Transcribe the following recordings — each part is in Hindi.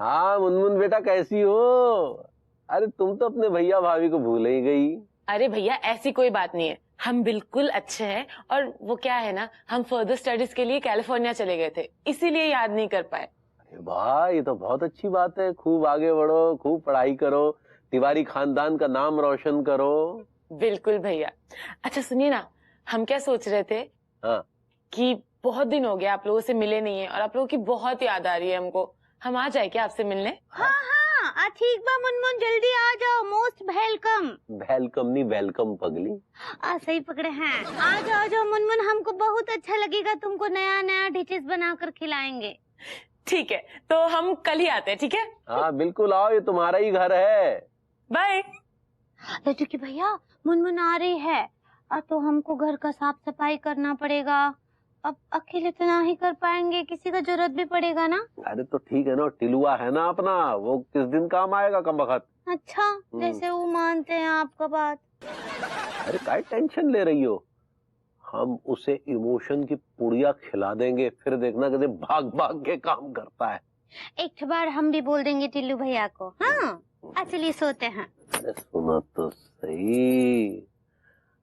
हाँ मुनमुन बेटा, कैसी हो? अरे तुम तो अपने भैया भाभी को भूल ही गई। अरे भैया ऐसी कोई बात नहीं है, हम बिल्कुल अच्छे हैं। और वो क्या है ना, हम फर्दर स्टडीज के लिए कैलिफोर्निया चले गए थे, इसीलिए याद नहीं कर पाए। अरे वाह, ये तो बहुत अच्छी बात है। खूब आगे बढ़ो, खूब पढ़ाई करो, तिवारी खानदान का नाम रोशन करो। बिल्कुल भैया। अच्छा सुनिए ना, हम क्या सोच रहे थे हाँ कि बहुत दिन हो गया आप लोगों से मिले नहीं है और आप लोगों की बहुत याद आ रही है हमको। हम आ जाए क्या आपसे मिलने? हाँ हाँ, ठीक बा मुनमुन, जल्दी आ जाओ। Most welcome. वेलकम नहीं, वेलकम पगली। सही पकड़े हैं। आ जाओ मुनमुन, हमको बहुत अच्छा लगेगा। तुमको नया नया डिशेस बनाकर खिलाएंगे। ठीक है, तो हम कल ही आते हैं, ठीक है? हाँ बिल्कुल आओ, ये तुम्हारा ही घर है। बाय। लड्डू की भैया, मुनमुन आ रही है। तो हमको घर का साफ सफाई करना पड़ेगा। अब अकेले तो ना ही कर पाएंगे, किसी का जरूरत भी पड़ेगा ना। अरे तो ठीक है ना, टिलुआ है ना अपना, वो किस दिन काम आएगा कम वक्त। अच्छा, जैसे वो मानते हैं आपका बात। अरे काय टेंशन ले रही हो, हम उसे इमोशन की पुड़िया खिला देंगे, फिर देखना कैसे भाग भाग के काम करता है। एक बार हम भी बोल देंगे टिल्लू भैया को। हाँ चलिए सोते हैं। अरे सुनो तो सही,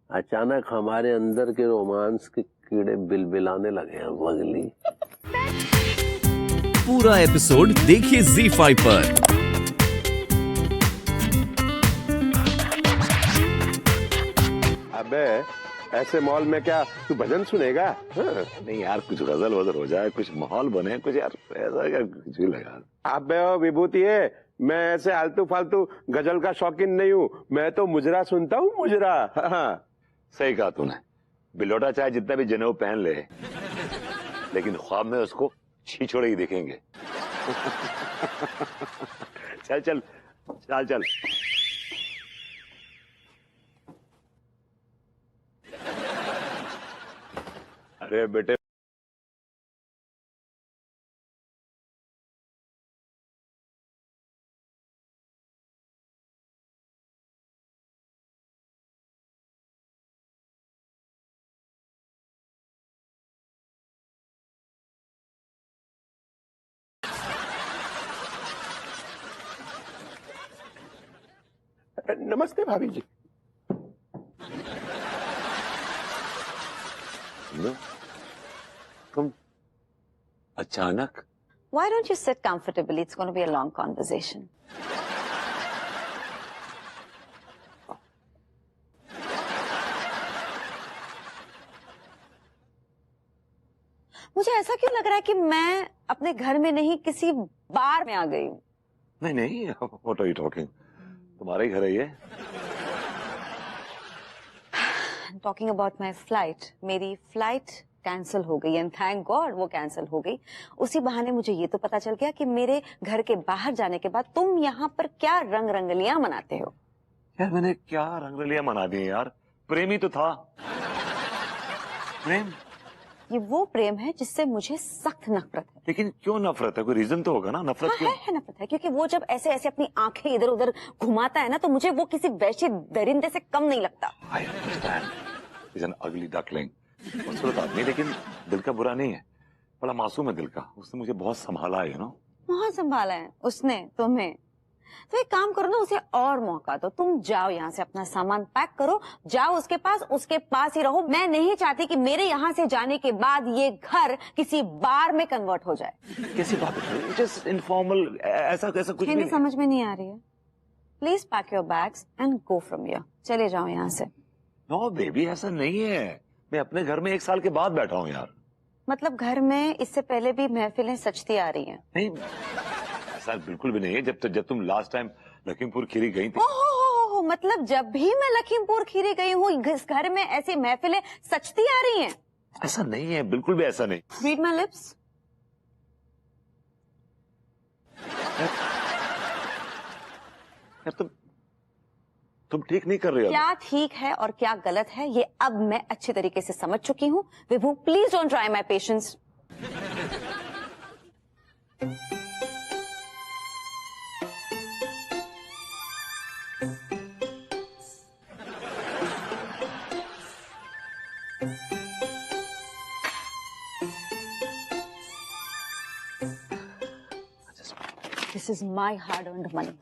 अचानक हमारे अंदर के रोमांस के कीड़े बिलबिलाने लगे हैं पगली। पूरा एपिसोड देखिए ZEE5 पर। अबे ऐसे मॉल में क्या तू भजन सुनेगा? हाँ? नहीं यार, कुछ गजल वजल हो जाए, कुछ माहौल बने, कुछ यार ऐसा क्या कुछ भी लगा। अबे ओ विभूति है, मैं ऐसे आलतू फालतू गजल का शौकीन नहीं हूँ। मैं तो मुजरा सुनता हूँ, मुजरा। हाँ। सही कहा तूने, बिलोटा चाहे जितना भी जनेऊ पहन ले, लेकिन ख्वाब में उसको छिछोड़े ही दिखेंगे। चल चल चल चल। अरे बेटे, नमस्ते भाभी जी। तुम अचानक? Why don't you sit comfortably? It's going to be a long conversation. मुझे ऐसा क्यों लग रहा है कि मैं अपने घर में नहीं, किसी बार में आ गई हूँ? नहीं नहीं, व्हाट आर यू टॉकिंग? तुम्हारा ही घर है ये। टॉकिंग अबाउट माई फ्लाइट, मेरी फ्लाइट कैंसिल हो गई एंड थैंक गॉड वो कैंसिल हो गई। उसी बहाने मुझे ये तो पता चल गया कि मेरे घर के बाहर जाने के बाद तुम यहाँ पर क्या रंग रंगलियां मनाते हो। यार मैंने क्या रंगरलियां मना दी यार, प्रेम ही तो था। प्रेम? ये वो प्रेम है जिससे मुझे सख्त नफरत है। लेकिन क्यों नफरत है? कोई रीजन तो होगा ना नफरत? हाँ, क्यों है नफरत है, क्योंकि वो जब ऐसे ऐसे अपनी आंखें इधर उधर घुमाता है ना, तो मुझे वो किसी वैश्य दरिंदे से कम नहीं लगता। I understand. He's an ugly duckling. खूबसूरत आदमी, लेकिन दिल का बुरा नहीं है, बड़ा मासूम है दिल का। उसने मुझे बहुत संभाला है, बहुत संभाला है उसने तुम्हें। तो एक काम करो ना, उसे और मौका दो। तुम जाओ यहाँ से, अपना सामान पैक करो, जाओ उसके पास ही रहो। मैं नहीं चाहती कि मेरे यहाँ से जाने के बाद ये घर किसी बार में कन्वर्ट हो जाए। कैसी बात है? जस्ट इनफॉर्मल, ऐसा कैसा कुछ हिंदी नहीं। समझ में नहीं आ रही है? Please pack your bags and go from here. चले जाओ यहाँ से। नो बेबी, ऐसा नहीं है। मैं अपने घर में 1 साल के बाद बैठा हूँ यार। मतलब घर में इससे पहले भी महफिलें सजती आ रही हैं? नहीं, ऐसा बिल्कुल भी नहीं है। जब तुम लास्ट टाइम लखीमपुर खीरी गई थी। ओहो, मतलब जब भी मैं लखीमपुर खीरी गई हूँ, इस घर में ऐसी महफिलें सजती आ रही हैं? ऐसा नहीं है, बिल्कुल भी ऐसा नहीं। Read my lips. यार तुम ठीक नहीं कर रहे हो। क्या ठीक है और क्या गलत है ये अब मैं अच्छे तरीके से समझ चुकी हूँ। Vibhu, please don't try my patience. This is my hard earned money.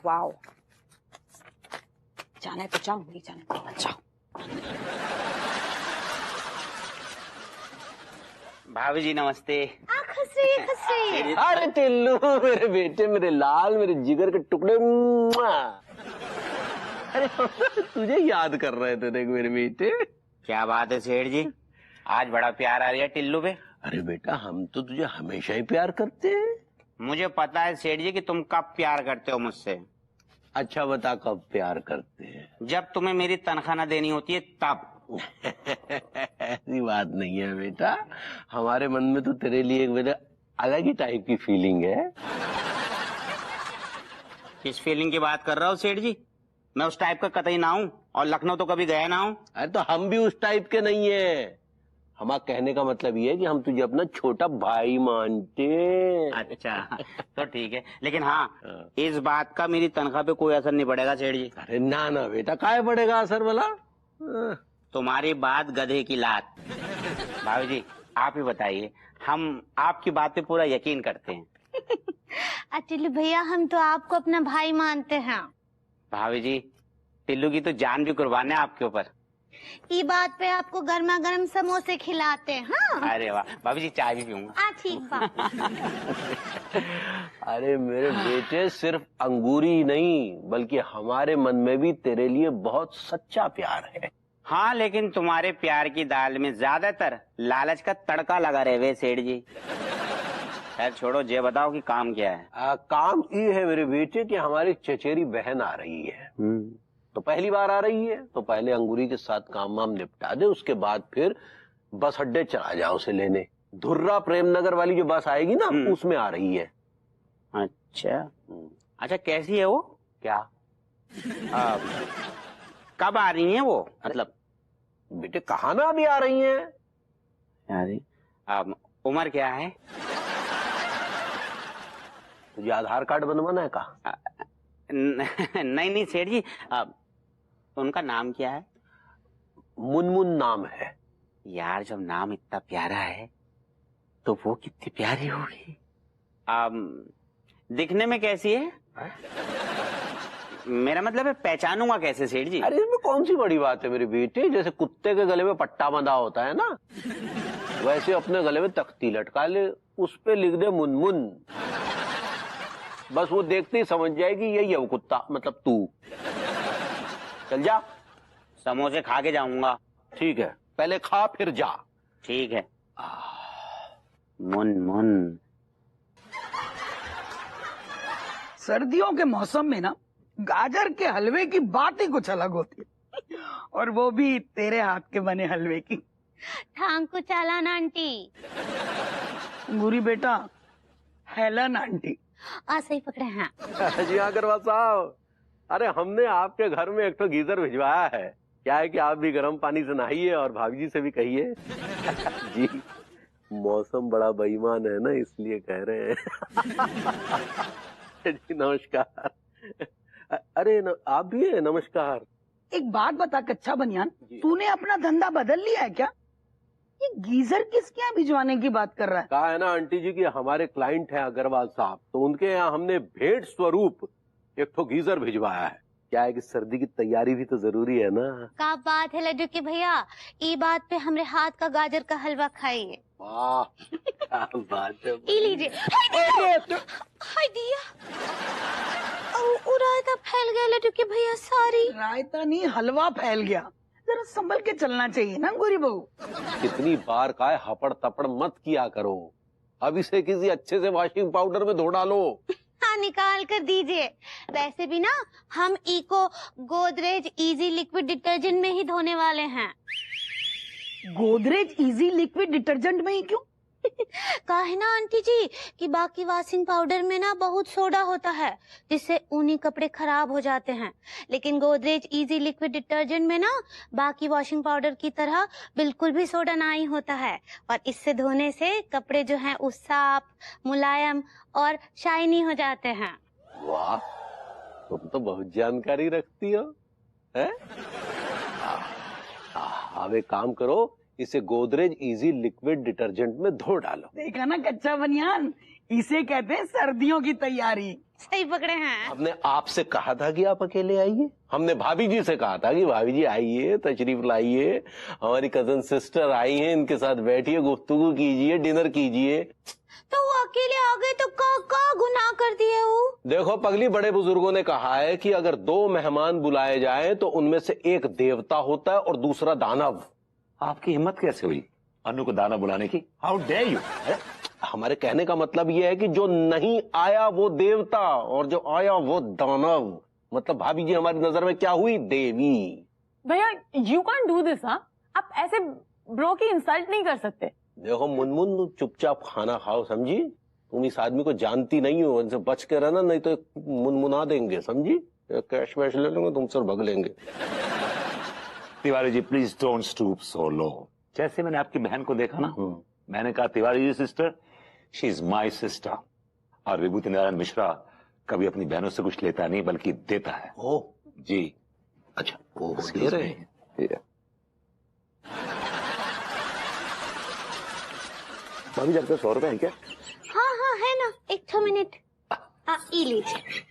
Wow, जाना है तो जाओ, नहीं जाना है तो जाओ। भाभी जी नमस्ते। खसरी। अरे टिल्लू, मेरे बेटे, मेरे लाल, मेरे जिगर के टुकड़े, मुआ। अरे तुझे याद कर रहे थे देख मेरे बेटे। क्या बात है सेठ जी, आज बड़ा प्यार आ रहा है टिल्लू पे। अरे बेटा, हम तो तुझे हमेशा ही प्यार करते हैं। मुझे पता है सेठ जी कि तुम कब प्यार करते हो मुझसे। अच्छा बता, कब प्यार करते हैं? जब तुम्हें मेरी तनख्वाह न देनी होती है तब। ऐसी बात नहीं है बेटा, हमारे मन में तो तेरे लिए एक बेटा अलग ही टाइप की फीलिंग है। किस फीलिंग की बात कर रहा हूँ सेठ जी? मैं उस टाइप का कतई ना हूँ, और लखनऊ तो कभी गया ना हूँ। अरे तो हम भी उस टाइप के नहीं है। हमारा कहने का मतलब ये है कि हम तुझे अपना छोटा भाई मानते हैं। अच्छा तो ठीक है, लेकिन हाँ, इस बात का मेरी तनख्वाह पे कोई असर नहीं पड़ेगा सेठ जी। अरे ना ना बेटा, काहे पड़ेगा असर भला? तुम्हारी बात गधे की लात। भाभी जी आप ही बताइए, हम आपकी बात पे पूरा यकीन करते हैं। टिल्लू भैया, हम तो आपको अपना भाई मानते हैं। भाभी जी, टिल्लू की तो जान भी कुर्बान है आपके ऊपर। ये बात पे आपको गर्मा गर्म समोसे खिलाते हैं। हाँ? अरे वाह, भाभी जी चाय भी पीऊंगा। ठीक बा। अरे मेरे बेटे, सिर्फ अंगूरी ही नहीं बल्कि हमारे मन में भी तेरे लिए बहुत सच्चा प्यार है। हाँ, लेकिन तुम्हारे प्यार की दाल में ज्यादातर लालच का तड़का लगा रहे वे सेठ जी। खैर छोड़ो, ये बताओ कि काम क्या है? काम ये है मेरे बेटे कि हमारी चचेरी बहन आ रही है। तो पहली बार आ रही है, तो पहले अंगूरी के साथ काम वाम निपटा दे, उसके बाद फिर बस अड्डे चला जाओ उसे लेने। धुर्रा प्रेमनगर वाली जो बस आएगी ना, उसमें आ रही है। अच्छा अच्छा, कैसी है वो? क्या? कब आ रही है वो? मतलब बेटे कहा ना अभी आ रही है। उम्र क्या है? तुझे आधार कार्ड बनवाना है? कहा नहीं नहीं सेठ जी, उनका नाम क्या है? मुनमुन नाम है। यार जब नाम इतना प्यारा है तो वो कितनी प्यारी होगी। दिखने में कैसी है? मेरा मतलब है पहचानूंगा कैसे सेठ जी? अरे इसमें कौन सी बड़ी बात है मेरे बेटे, जैसे कुत्ते के गले में पट्टा बंधा होता है ना, वैसे अपने गले में तख्ती लटका ले, उस पे लिख दे मुनमुन। बस वो देखते ही समझ जाएगी यही है वो कुत्ता, मतलब तू। चल जा। समोसे खा के जाऊंगा। ठीक है, पहले खा फिर जा। ठीक है। मुनमुन। सर्दियों के मौसम में ना गाजर के हलवे की बात ही कुछ अलग होती है, और वो भी तेरे हाथ के बने हलवे की। ठांग को चालान आंटी। गुरी बेटा, हेलन आंटी। सही पकड़े हैं। जी हाँ करवा साहब, अरे हमने आपके घर में एक तो गीजर भिजवाया है। क्या है कि आप भी गर्म पानी से नहाइए और भाभी जी से भी कहिए। जी मौसम बड़ा बेईमान है ना, इसलिए कह रहे हैं। जी नमस्कार। अरे आप भी है? नमस्कार। एक बात बता कच्चा बनियान, तूने अपना धंधा बदल लिया है क्या? ये गीजर किसके यहाँ भिजवाने की बात कर रहा है? कहा है ना आंटी जी कि हमारे क्लाइंट हैं अग्रवाल साहब, तो उनके यहाँ हमने भेंट स्वरूप एक तो गीजर भिजवाया है। क्या है कि सर्दी की तैयारी भी तो जरूरी है ना। क्या बात है लड्डू के भैया, ई बात पे हमरे हाथ का गाजर का हलवा खाइए। वाह क्या बात है। ई लीजिए। हाय दिया, रायता फैल गया लड्डू के भैया, सारी। रायता नहीं, हलवा फैल गया। जरा संभल के चलना चाहिए ना गोरी बहू। कितनी बार का है हपड़ तपड़ मत किया करो, अब इसे किसी अच्छे से वॉशिंग पाउडर में धो डालो। हाँ निकाल कर दीजिए। वैसे भी ना हम eco Godrej Ezee liquid detergent में ही धोने वाले हैं। गोदरेज इजी लिक्विड डिटर्जेंट में ही क्यों? कहा है ना आंटी जी कि बाकी वॉशिंग पाउडर में ना बहुत सोडा होता है, जिससे ऊनी कपड़े खराब हो जाते हैं, लेकिन गोदरेज इजी लिक्विड डिटर्जेंट में ना बाकी वॉशिंग पाउडर की तरह बिल्कुल भी सोडा नहीं होता है, और इससे धोने से कपड़े जो हैं वो साफ, मुलायम और शाइनी हो जाते हैं। वाह, तुम तो बहुत जानकारी रखती हो। है? अब एक काम करो, इसे गोदरेज इजी लिक्विड डिटर्जेंट में धो डालो। देखा ना कच्चा बनियान, इसे कहते हैं सर्दियों की तैयारी। सही पकड़े हैं। हमने आपसे कहा था कि आप अकेले आइए, हमने भाभी जी से कहा था कि भाभी जी आइए, तशरीफ लाइए, हमारी कजन सिस्टर आई हैं, इनके साथ बैठिए, गुफ्तगू कीजिए, डिनर कीजिए। तो वो अकेले आ गए तो का गुनाह कर दिए वो? देखो पगली, बड़े बुजुर्गों ने कहा है कि अगर 2 मेहमान बुलाए जाएं तो उनमें से एक देवता होता है और दूसरा दानव। आपकी हिम्मत कैसे हुई अनु को दाना बुलाने की? How dare you? हमारे कहने का मतलब ये है कि जो नहीं आया वो देवता और जो आया वो दानव। मतलब भाभी जी हमारी नजर में क्या हुई? देवी। भैया यू कैन डू दिस। हाँ, आप ऐसे ब्रो की इंसल्ट नहीं कर सकते। देखो मुनमुन, चुपचाप खाना खाओ, समझी? तुम इस आदमी को जानती नहीं हो, इनसे बच के रहना, नहीं तो मुनमुना देंगे, समझी? कैश वैश ले लेंगे तुमसे और भग लेंगे। Tiwari ji please don't stoop so low. जैसे मैंने आपकी बहन को देखा ना, मैंने कहा Tiwari ji sister, she is my sister. और विभूति नारायण मिश्रा कभी अपनी बहनों से कुछ लेता नहीं बल्कि देता है। ओ जी। अच्छा, वो दे रहे हैं। भाभी जी आपके 100 रुपए है क्या? हाँ हाँ है ना, 1 मिनट। हाँ ई लीजिए।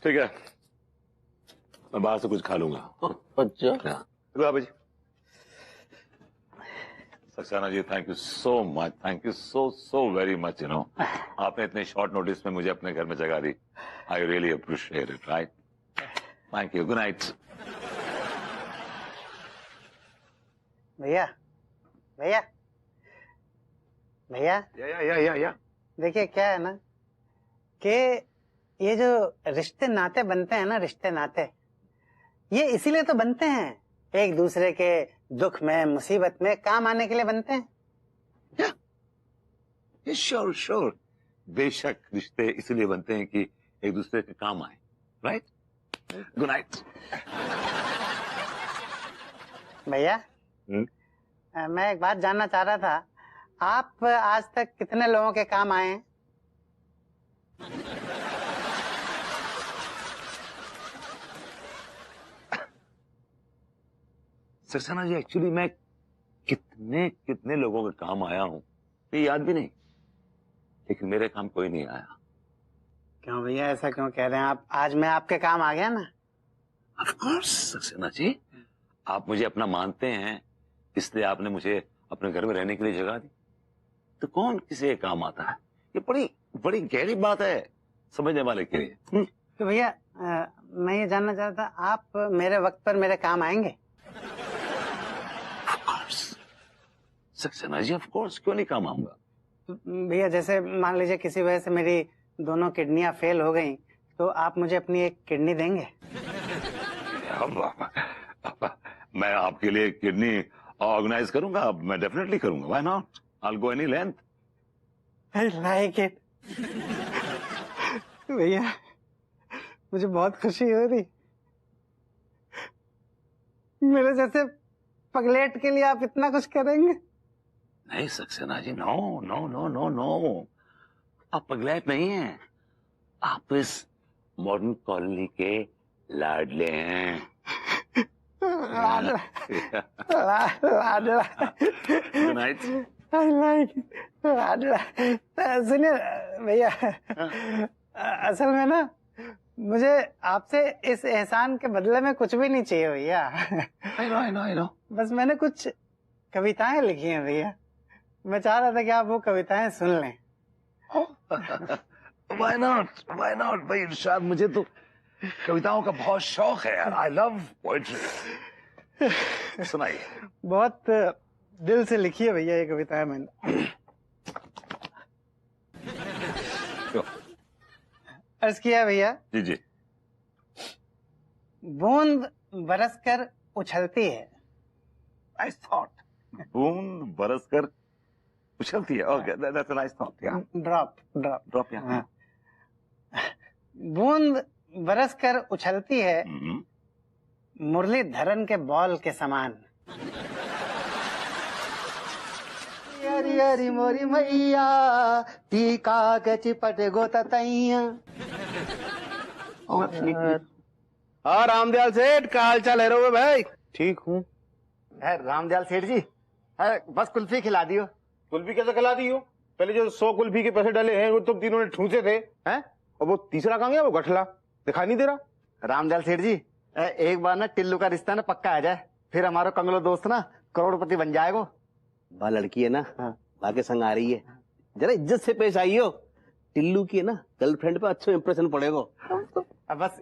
ठीक है, मैं बाहर से कुछ खा लूंगा। अच्छा भाभी जी। Saxena ji thank you so much, thank you so very much. You know, आपने इतने शॉर्ट नोटिस में मुझे अपने घर में जगह दी। I really appreciate it. Right, thank you, good night. भैया भैया भैया, या देखिए क्या है ना कि ये जो रिश्ते नाते बनते हैं ना, रिश्ते नाते, ये इसीलिए तो बनते हैं, एक दूसरे के दुख में मुसीबत में काम आने के लिए बनते हैं। श्योर श्योर, बेशक रिश्ते इसलिए बनते हैं कि एक दूसरे के काम आए। Right, good night. भैया मैं एक बात जानना चाह रहा था, आप आज तक कितने लोगों के काम आए हैं? सक्सेना जी एक्चुअली मैं कितने लोगों के काम आया हूं ये याद भी नहीं, लेकिन मेरे काम कोई नहीं आया। क्यों भैया ऐसा क्यों कह रहे हैं आप? आज मैं आपके काम आ गया ना। ऑफ कोर्स सक्सेना जी, आप मुझे अपना मानते हैं, इसलिए आपने मुझे अपने घर में रहने के लिए जगह दी। तो कौन किसी के काम आता है? ये बड़ी गहरी बात है समझने वाले के लिए। तो भैया मैं ये जानना चाहता था, आप मेरे वक्त पर मेरे काम आएंगे? सक्सेना जी ऑफ कोर्स, क्यों नहीं काम आऊंगा? भैया जैसे मान लीजिए किसी वजह से मेरी दोनों किडनियां फेल हो गई, तो आप मुझे अपनी एक किडनी देंगे? मैं आपके लिए किडनी ऑर्गेनाइज करूंगा, मैं डेफिनेटली करूंगा। Why not, I will go any length. I like it. भैया मुझे बहुत खुशी हो रही, मेरे जैसे पगलेट के लिए आप इतना कुछ करेंगे। नहीं Saxena ji, no no no no no, आप पगलेट नहीं हैं, आप इस मॉडर्न कॉलोनी के लाडले हैं। लाडला गुड नाइट। आई लाइक लाडला। सुनिए भैया, असल में ना मुझे आपसे इस एहसान के बदले में कुछ भी नहीं चाहिए भैया। I know. बस मैंने कुछ कविताएं लिखी हैं भैया, मैं चाह रहा था कि आप वो कविताएं सुन लें। Why not भाई इरशाद, मुझे तो कविताओं का बहुत शौक है यार। I love poetry. सुनाइए। बहुत दिल से लिखी है भैया ये कविताएं मैंने। अर्ज किया भैया। जी। बूंद बरसकर उछलती है। Nice thought. बूंद बरसकर उछलती है। Okay, that's a nice thought. या ड्रॉप या। बूंद बरसकर उछलती है मुरलीधरन के बॉल के समान। हरी हरी मोरी मैया ती कागज पट गोता तैया। हाँ रामदयाल सेठ, का हाल चाल है रो भाई? ठीक हूँ। रामदयाल सेठ जी, बस कुल्फी खिला दियो। कुल्फी कैसे खिला दी हो? पहले जो 100 कुल्फी के पैसे डले हैं वो तुम तीनों ने ठूसे थे, हैं? और वो तीसरा कहाँ गया? वो गठला दिखाई नहीं दे रहा। रामदयाल सेठ जी, एक बार ना टिल्लू का रिश्ता ना पक्का आ जाए, फिर हमारा कंगलो दोस्त ना करोड़पति बन जाएगा। बा लड़की है ना, बा के संग आ रही है, जरा इज्जत से पेश आई हो। टिल्लू की है ना गर्लफ्रेंड पे अच्छा इंप्रेशन पड़ेगा। बस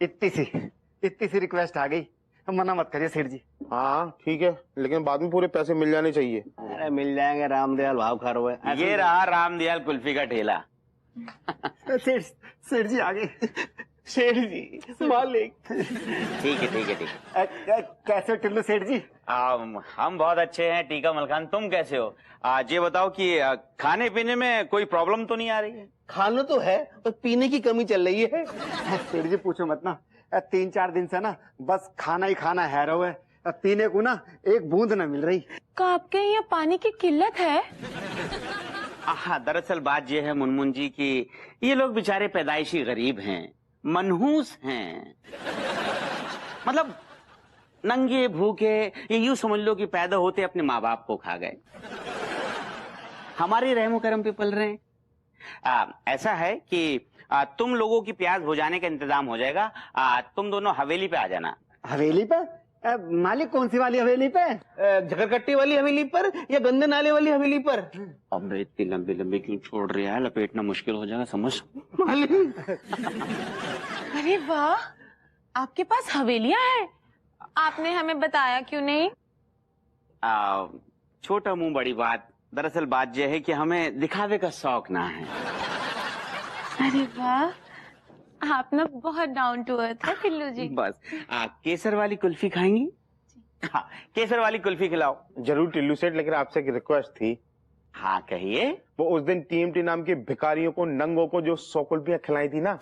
इतनी सी रिक्वेस्ट आ गई, मना मत करिए सेठ जी। हाँ ठीक है, लेकिन बाद में पूरे पैसे मिल जाने चाहिए। अरे मिल जाएंगे, रामदयाल भाव खा रहे हैं। ये रहा रामदयाल कुल्फी का ठेला। सेठ जी आ गए। सेठ जी मालिक। ठीक है ठीक है ठीक है। कैसे हो टिल्लू सेठ जी? हम बहुत अच्छे हैं टीका मलखान, तुम कैसे हो? ये बताओ कि खाने पीने में कोई प्रॉब्लम तो नहीं आ रही है? खाना तो है पर पीने की कमी चल रही है। सेठ जी पूछो मत ना, 3-4 दिन से ना बस खाना ही खाना है रहो है, पीने को ना एक बूंद ना मिल रही। क्या आपके यहाँ पानी की किल्लत है? हाँ, दरअसल बात ये है मुनमुन जी की ये लोग बेचारे पैदाइशी गरीब हैं, मनहूस हैं, मतलब नंगे भूखे, ये यूं समझ लो कि पैदा होते अपने माँ बाप को खा गए, हमारे रहमो करम पे पल रहे हैं। ऐसा है कि तुम लोगों की प्याज बुझाने का इंतजाम हो जाएगा, तुम दोनों हवेली पे आ जाना। हवेली पे? मालिक कौन सी वाली हवेली पे? झकरकट्टी वाली हवेली पर या गंदे नाले वाली हवेली पर? अब इतनी लंबी लंबी क्यों छोड़ रही है, लपेटना मुश्किल हो जाएगा, समझ। अरे वाह, आपके पास हवेलियां हैं, आपने हमें बताया क्यों नहीं? छोटा मुंह बड़ी बात, दरअसल बात यह है कि हमें दिखावे का शौक ना है। अरे वाह, आप ना बहुत डाउन टू अर्थ है टिल्लू जी। बस केसर वाली कुल्फी खाएंगी? हाँ, केसर वाली कुल्फी खिलाओ। जरूर टिल्लू सेठ, लेकिन आपसे एक रिक्वेस्ट थी। हाँ कहिए। वो उस दिन टीएमटी नाम के भिखारियों को, नंगों को जो 100 कुल्फियां खिलाई थी ना।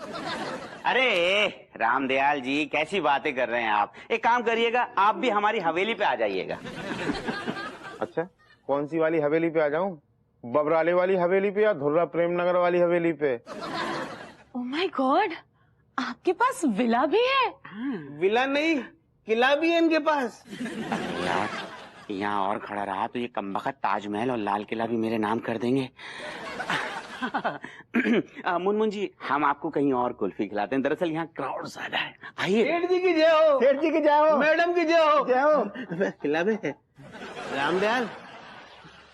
अरे रामदयाल जी कैसी बातें कर रहे हैं आप, एक काम करिएगा आप भी हमारी हवेली पे आ जाइएगा। अच्छा, कौन सी वाली हवेली पे आ जाऊं? बबराले वाली हवेली पे या धुर्रा प्रेम नगर वाली हवेली पे? ओह माय गॉड, आपके पास विला भी है? विला नहीं, किला भी है इनके पास। यार यहाँ और खड़ा रहा तो ये कमबख्त ताजमहल और लाल किला भी मेरे नाम कर देंगे। मुनमुन जी, हम आपको कहीं और कुल्फी खिलाते हैं, दरअसल यहाँ क्राउड ज्यादा है, आइए। सेठ जी की जय हो। सेठ जी की जय हो। मैडम की जय हो। जय हो। खिला दे रामदयाल,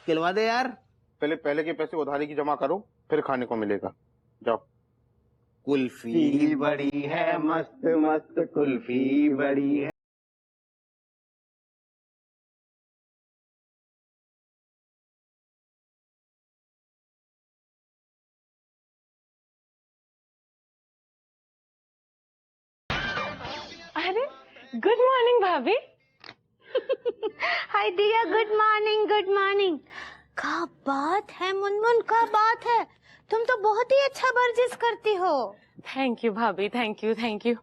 खिलवा दे यार। पहले के पैसे उधारी की जमा करो, फिर खाने को मिलेगा। जाओ। कुल्फी बड़ी है मस्त मस्त, कुल्फी बड़ी है। अरे गुड मॉर्निंग भाभी। हाय दिया, गुड मॉर्निंग गुड मॉर्निंग। क्या बात है मुनमुन, क्या बात है, तुम तो बहुत ही अच्छा वर्जिश करती हो। थैंक यू भाभी, थैंक यू थैंक यू।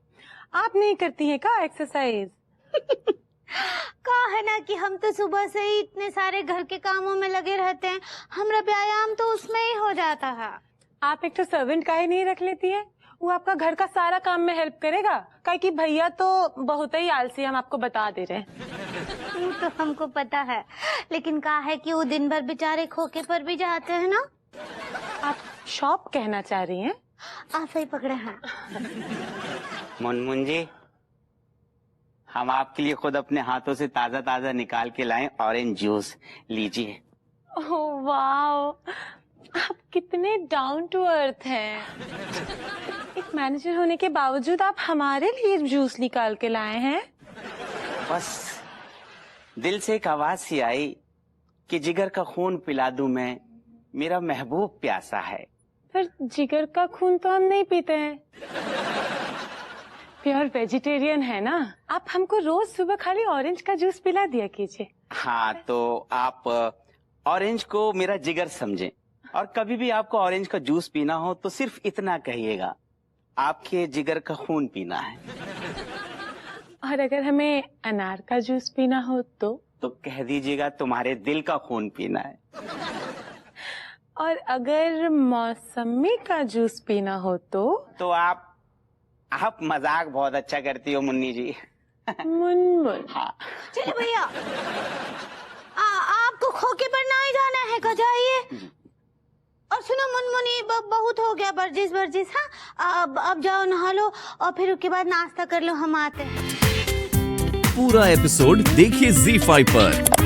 आप नहीं करती हैं क्या एक्सरसाइज? कहा है ना कि हम तो सुबह से ही इतने सारे घर के कामों में लगे रहते हैं, हमारा व्यायाम तो उसमें ही हो जाता है। आप एक तो सर्वेंट काहे नहीं रख लेती है, वो आपका घर का सारा काम में हेल्प करेगा। काहे कि भैया तो बहुत ही आलसी, हम आपको बता दे रहे हैं। वो तो हमको पता है, लेकिन कहा है कि वो दिन भर बेचारे खोके पर भी जाते हैं ना। आप शॉप कहना चाह रही हैं? आप सही पकड़े हैं। मुनमुन जी, हम आपके लिए खुद अपने हाथों से ताजा ताजा निकाल के लाए ऑरेंज जूस, लीजिए। ओह वाओ, आप कितने डाउन टू अर्थ हैं। एक मैनेजर होने के बावजूद आप हमारे लिए जूस निकाल के लाए हैं। बस दिल से एक आवाज सी आई कि जिगर का खून पिला दूं मैं, मेरा महबूब प्यासा है। फिर जिगर का खून तो हम नहीं पीते हैं, प्योर वेजिटेरियन है ना। आप हमको रोज सुबह खाली ऑरेंज का जूस पिला दिया कीजिए। हाँ, तो आप ऑरेंज को मेरा जिगर समझें, और कभी भी आपको ऑरेंज का जूस पीना हो तो सिर्फ इतना कहिएगा, आपके जिगर का खून पीना है। और अगर हमें अनार का जूस पीना हो तो कह दीजिएगा तुम्हारे दिल का खून पीना है। और अगर मौसमी का जूस पीना हो तो आप मजाक बहुत अच्छा करती हो मुन्नी जी। मुनमुन। चलिए भैया, आपको खोके पर ना ही जाना है, का जाइए। और सुनो मुनमुनी, बहुत हो गया वर्जिश वर्जिश। हाँ, अब जाओ नहा लो और फिर उसके बाद नाश्ता कर लो, हम आते हैं। पूरा एपिसोड देखिए ZEE5 पर।